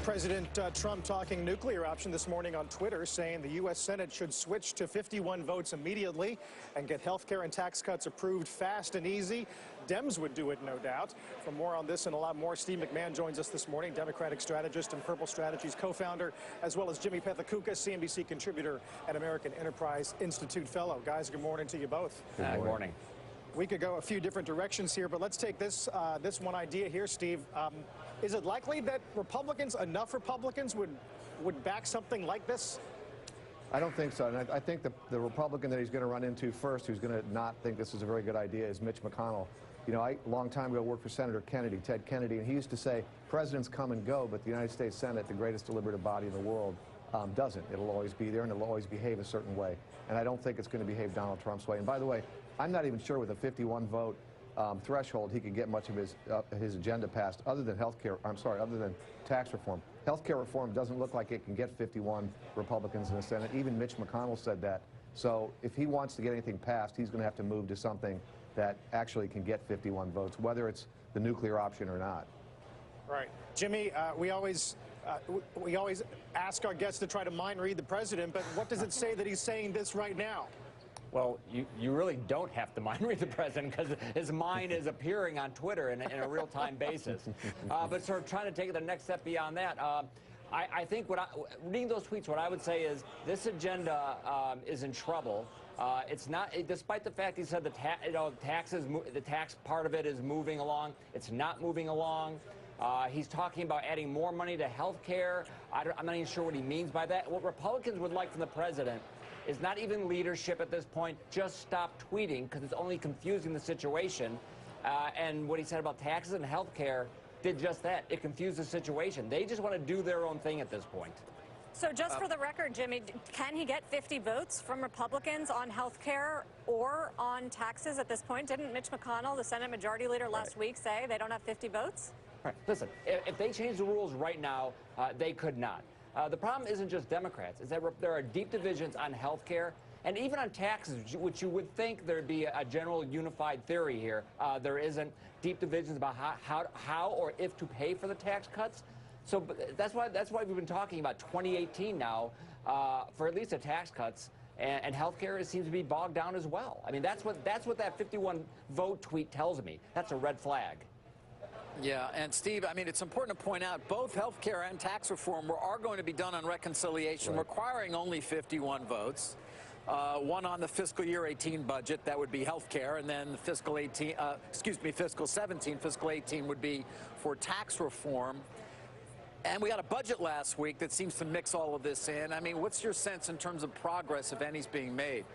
President Trump talking nuclear option this morning on Twitter, saying the U.S. Senate should switch to 51 votes immediately and get health care and tax cuts approved fast and easy. Dems would do it, no doubt. For more on this and a lot more, Steve McMahon joins us this morning, Democratic strategist and Purple Strategies co-founder, as well as Jimmy Pethokoukis, CNBC contributor and American Enterprise Institute fellow. Guys, good morning to you both. Good morning. We could go a few different directions here, but let's take this this one idea here, Steve. Is it likely that enough Republicans would back something like this? I don't think so. And I think the Republican that he's going to run into first, who's going to not think this is a very good idea, is Mitch McConnell. You know, a long time ago, worked for Senator Kennedy, Ted Kennedy, and he used to say, presidents come and go, but the United States Senate, the greatest deliberative body in the world, doesn't. It'll always be there, and it'll always behave a certain way. And I don't think it's going to behave Donald Trump's way. And by the way, I'm not even sure with a 51 vote threshold he could get much of his agenda passed, other than other than tax reform. Health care reform doesn't look like it can get 51 Republicans in the Senate. Even Mitch McConnell said that. So if he wants to get anything passed, he's going to have to move to something that actually can get 51 votes, whether it's the nuclear option or not. Right. Jimmy, we always ask our guests to try to mind read the president, but what does it say that he's saying this right now? Well, you really don't have to mind read the president, because his mind is appearing on Twitter in a real-time basis. But sort of trying to take it the next step beyond that, I think reading those tweets, what I would say is this agenda is in trouble. It's not, despite the fact he said the tax part of it is moving along. It's not moving along. He's talking about adding more money to health care. I'm not even sure what he means by that. What Republicans would like from the president is not even leadership at this point. Just stop tweeting, because it's only confusing the situation. And what he said about taxes and health care did just that. It confused the situation. They just want to do their own thing at this point. So just for the record, Jimmy, can he get 50 votes from Republicans on health care or on taxes at this point? Didn't Mitch McConnell, the Senate Majority Leader, last week say they don't have 50 votes? Right. Listen, if they change the rules right now, they could not. The problem isn't just Democrats. It's that there are deep divisions on health care and even on taxes, which you would think there'd be a general unified theory here. There isn't. Deep divisions about how or if to pay for the tax cuts. So that's why we've been talking about 2018 now for at least the tax cuts, and health care seems to be bogged down as well. I mean, that's what that 51 vote tweet tells me. That's a red flag. Yeah, and Steve, I mean, it's important to point out both health care and tax reform are going to be done on reconciliation, right, requiring only 51 votes. One on the fiscal year 18 budget, that would be health care, and then the fiscal 17, fiscal 18 would be for tax reform. And we got a budget last week that seems to mix all of this in. I mean, what's your sense in terms of progress, if any's being made?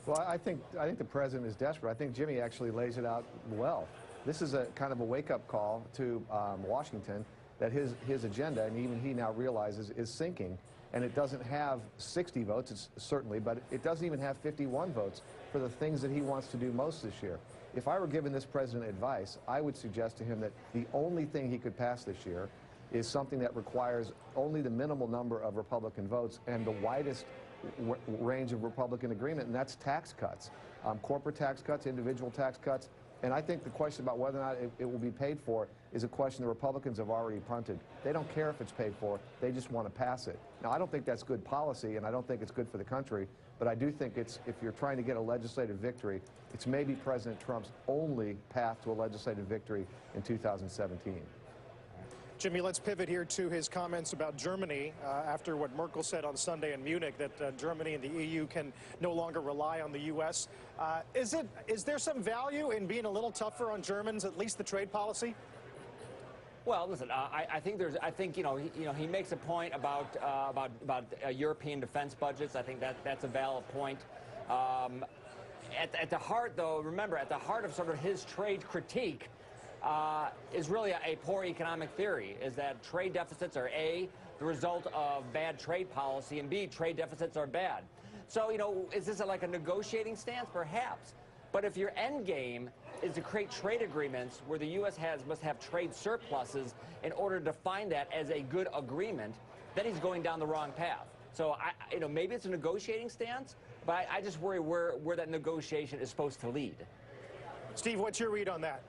Well, I think the president is desperate. I think Jimmy actually lays it out well. This is a kind of a wake-up call to Washington that his agenda, and even he now realizes, is sinking. And it doesn't have 60 votes, certainly, but it doesn't even have 51 votes for the things that he wants to do most this year. If I were giving this president advice, I would suggest to him that the only thing he could pass this year is something that requires only the minimal number of Republican votes and the widest range of Republican agreement, and that's tax cuts. Corporate tax cuts, individual tax cuts. And I think the question about whether or not it will be paid for is a question the Republicans have already punted. They don't care if it's paid for. They just want to pass it. Now, I don't think that's good policy, and I don't think it's good for the country, but I do think if you're trying to get a legislative victory, it's maybe President Trump's only path to a legislative victory in 2017. Jimmy, let's pivot here to his comments about Germany after what Merkel said on Sunday in Munich, that Germany and the EU can no longer rely on the U.S. Is there some value in being a little tougher on Germans, at least the trade policy? Well, listen, I think he makes a point about European defense budgets. I think that's a valid point. At the heart, though, remember, at the heart of sort of his trade critique is really a poor economic theory, is that trade deficits are A, the result of bad trade policy, and B, trade deficits are bad. So, is this like a negotiating stance? Perhaps. But if your end game is to create trade agreements where the U.S. must have trade surpluses in order to define that as a good agreement, then he's going down the wrong path. So, maybe it's a negotiating stance, but I just worry where that negotiation is supposed to lead. Steve, what's your read on that?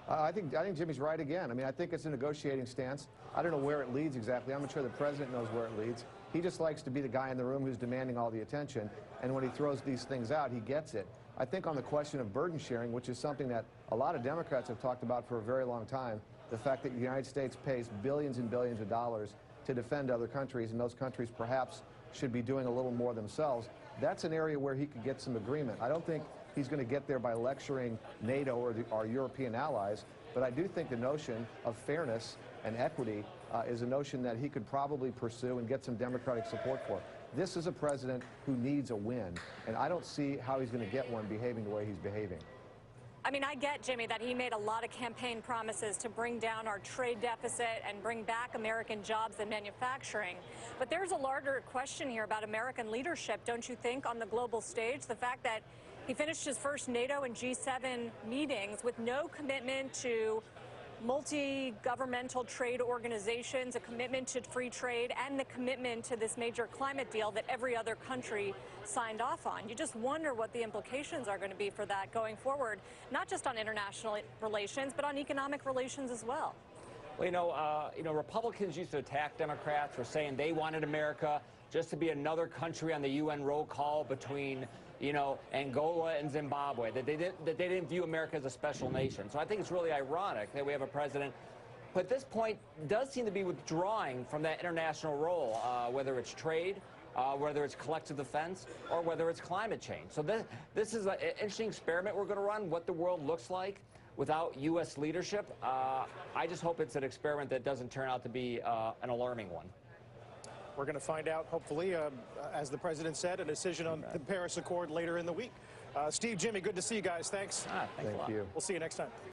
I think Jimmy's right again. I mean, I think it's a negotiating stance. I don't know where it leads exactly. I'm not sure the president knows where it leads. He just likes to be the guy in the room who's demanding all the attention, and when he throws these things out, he gets it. I think on the question of burden sharing, which is something that a lot of Democrats have talked about for a very long time, the fact that the United States pays billions and billions of dollars to defend other countries, and those countries perhaps should be doing a little more themselves, that's an area where he could get some agreement. I don't think he's going to get there by lecturing NATO or our European allies, but I do think the notion of fairness and equity is a notion that he could probably pursue and get some Democratic support for. This is a president who needs a win, and I don't see how he's going to get one behaving the way he's behaving. I mean, I get, Jimmy, that he made a lot of campaign promises to bring down our trade deficit and bring back American jobs and manufacturing. But there's a larger question here about American leadership, don't you think, on the global stage? The fact that he finished his first NATO and G7 meetings with no commitment to multi-governmental trade organizations, a commitment to free trade, and the commitment to this major climate deal that every other country signed off on. You just wonder what the implications are going to be for that going forward, not just on international relations, but on economic relations as well. Well, Republicans used to attack Democrats for saying they wanted America just to be another country on the UN roll call between Angola and Zimbabwe, that they didn't view America as a special nation. So I think it's really ironic that we have a president who at this point does seem to be withdrawing from that international role, whether it's trade, whether it's collective defense, or whether it's climate change. So this is an interesting experiment we're going to run, what the world looks like without U.S. leadership. I just hope it's an experiment that doesn't turn out to be an alarming one. We're going to find out, hopefully, as the president said, a decision on the Paris Accord later in the week. Steve, Jimmy, good to see you guys. Thanks. Thanks a lot. Thank you. We'll see you next time.